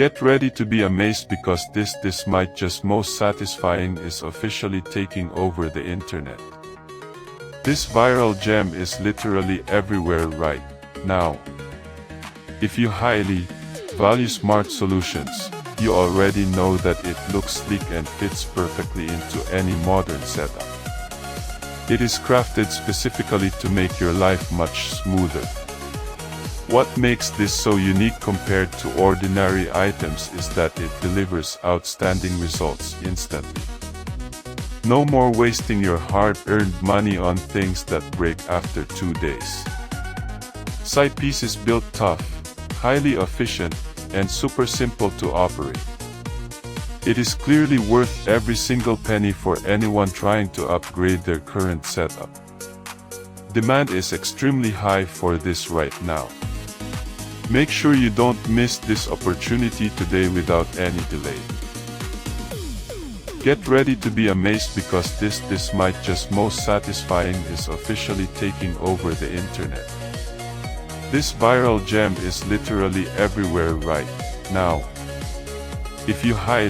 Get ready to be amazed because this might just most satisfying is officially taking over the internet. This viral gem is literally everywhere right now. If you highly value smart solutions, you already know that it looks sleek and fits perfectly into any modern setup. It is crafted specifically to make your life much smoother. What makes this so unique compared to ordinary items is that it delivers outstanding results instantly. No more wasting your hard-earned money on things that break after 2 days. This piece is built tough, highly efficient, and super simple to operate. It is clearly worth every single penny for anyone trying to upgrade their current setup. Demand is extremely high for this right now. Make sure you don't miss this opportunity today without any delay. Get ready to be amazed because this might just most satisfying is officially taking over the internet. This viral gem is literally everywhere right now. If you highly